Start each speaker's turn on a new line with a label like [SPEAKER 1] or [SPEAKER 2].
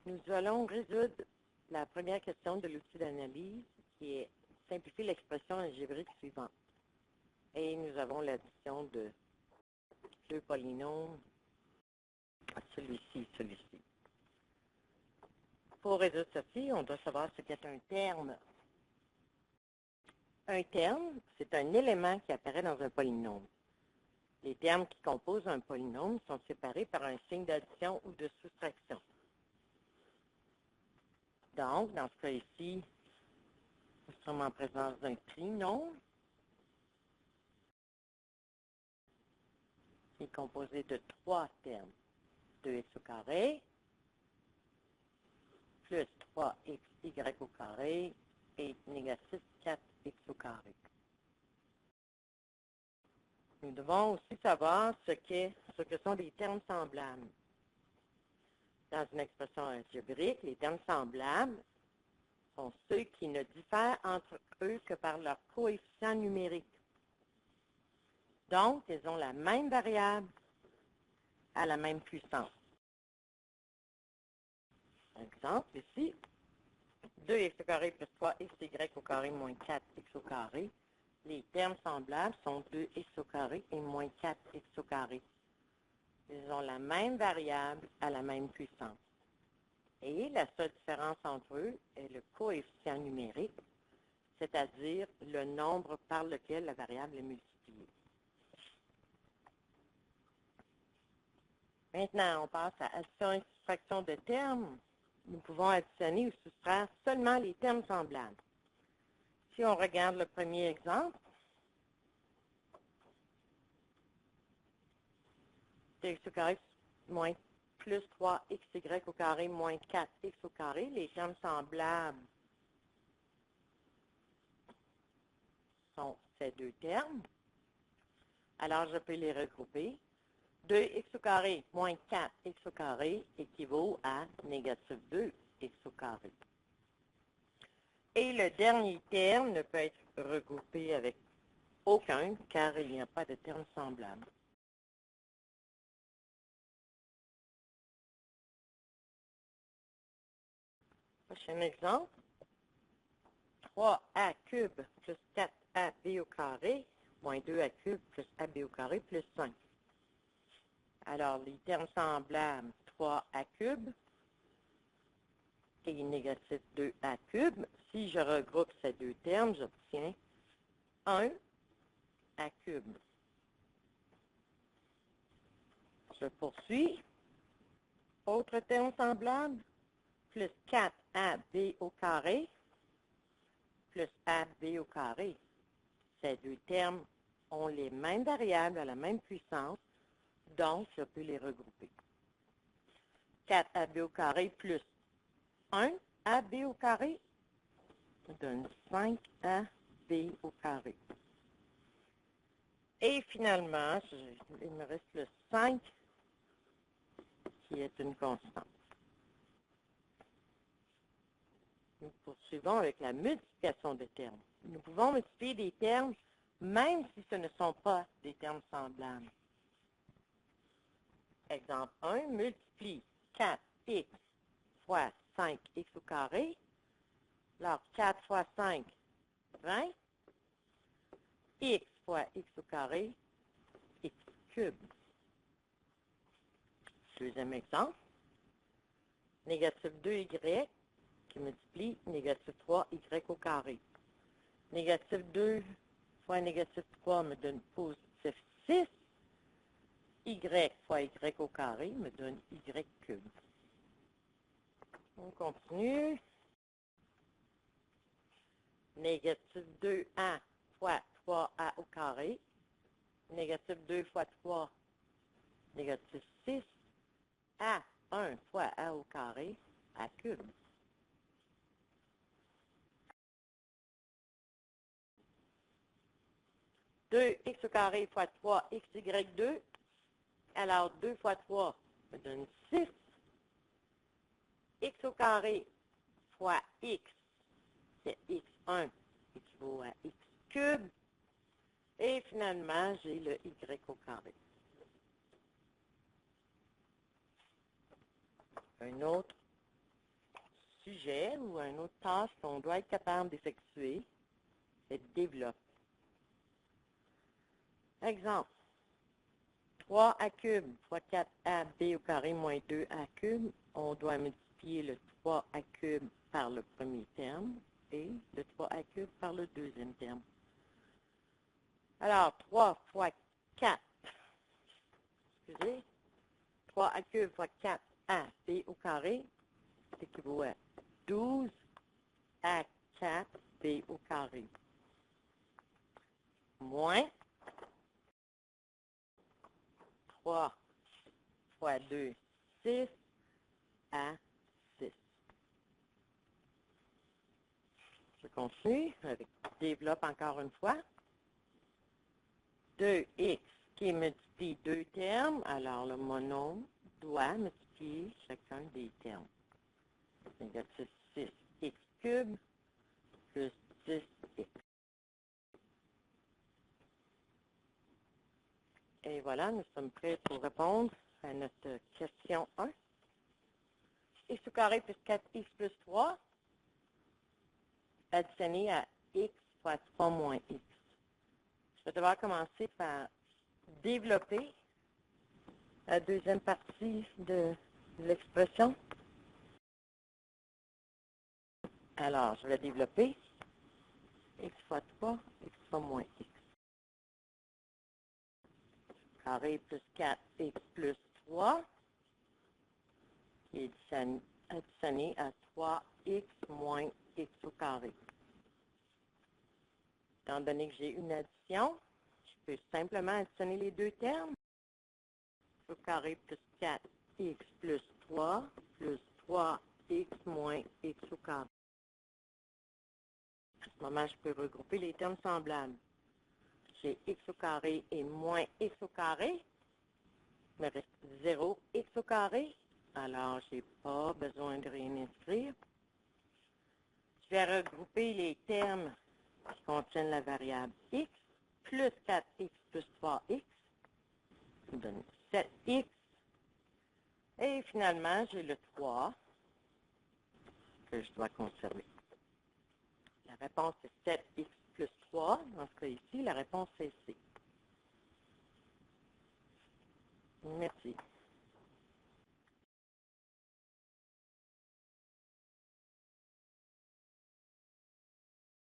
[SPEAKER 1] Nous allons résoudre la première question de l'outil d'analyse qui est simplifier l'expression algébrique suivante. Et nous avons l'addition de deux polynômes, celui-ci, celui-ci. Pour résoudre ceci, on doit savoir ce qu'est un terme. Un terme, c'est un élément qui apparaît dans un polynôme. Les termes qui composent un polynôme sont séparés par un signe d'addition ou de soustraction. Donc, dans ce cas ici, nous sommes en présence d'un trinôme qui est composé de trois termes. 2x au carré, plus 3xy au carré et négatif 4x au carré. Nous devons aussi savoir ce que sont des termes semblables. Dans une expression algébrique, les termes semblables sont ceux qui ne diffèrent entre eux que par leur coefficient numérique. Donc, ils ont la même variable à la même puissance. Exemple, ici, 2x au carré plus 3xy au carré moins 4x au carré. Les termes semblables sont 2x au carré et moins 4x au carré. Ils ont la même variable à la même puissance. Et la seule différence entre eux est le coefficient numérique, c'est-à-dire le nombre par lequel la variable est multipliée. Maintenant, on passe à addition et soustraction de termes. Nous pouvons additionner ou soustraire seulement les termes semblables. Si on regarde le premier exemple, 2x au carré moins plus 3xy au carré moins 4x au carré, les termes semblables sont ces deux termes. Alors, je peux les regrouper. 2x au carré moins 4x au carré équivaut à négatif 2x au carré. Et le dernier terme ne peut être regroupé avec aucun, car il n'y a pas de terme semblable. Prochain exemple. 3a cube plus 4ab au carré moins 2a cube plus ab au carré plus 5. Alors, les termes semblables, 3a cube et négatif 2a cube. Si je regroupe ces deux termes, j'obtiens 1a cube. Je poursuis. Autre terme semblable, plus 4ab au carré plus ab au carré. Ces deux termes ont les mêmes variables à la même puissance, donc je peux les regrouper. 4ab au carré plus 1ab au carré donne 5ab au carré. Et finalement, il me reste le 5 qui est une constante. Nous poursuivons avec la multiplication de termes. Nous pouvons multiplier des termes même si ce ne sont pas des termes semblables. Exemple 1, multiplie 4x fois 5x au carré. Alors, 4 fois 5, 20. X fois x au carré, x cube. Deuxième exemple. Négatif 2y qui multiplie négatif 3y au carré. Négatif 2 fois négatif 3 me donne positif 6. Y fois y au carré me donne y cube. On continue. Négatif 2a fois 3a au carré. Négatif 2 fois 3, négatif 6. A1 fois a au carré, a cube. Deux x au carré fois 3 xy2. Alors, 2 fois 3 me donne 6. X au carré fois x, c'est x1 équivaut à x cube. Et finalement, j'ai le y au carré. Un autre sujet ou une autre tâche qu'on doit être capable d'effectuer, c'est développe. Exemple, 3a cube fois 4ab au carré moins 2a cube, on doit multiplier le 3a cube par le premier terme et le 3a cube par le deuxième terme. Alors, 3 fois 4, excusez, 3a cube fois 4ab au carré, c'est équivaut à 12 à 4b au carré. Moins 3 fois 2, 6 à 6. Je continue avec développe encore une fois. 2x qui multiplie deux termes, alors le monome doit multiplier chacun des termes. Négatif 6x cube plus 10x. Et voilà, nous sommes prêts pour répondre à notre question 1. X au carré plus 4x plus 3 additionné à x fois 3 moins x. Je vais devoir commencer par développer la deuxième partie de l'expression. Alors, je vais développer x fois 3, x fois moins x. Carré plus 4x plus 3, qui est additionné à 3x moins x au carré. Étant donné que j'ai une addition, je peux simplement additionner les deux termes. X au carré plus 4x plus 3 plus 3x moins x au carré. À ce moment, je peux regrouper les termes semblables. J'ai x au carré et moins x au carré. Il me reste 0x au carré. Alors, je n'ai pas besoin de rien inscrire. Je vais regrouper les termes qui contiennent la variable x plus 4x plus 3x. Ça me donne 7x. Et finalement, j'ai le 3 que je dois conserver. La réponse est 7x plus 3. Dans ce cas ici, la réponse est C. Merci.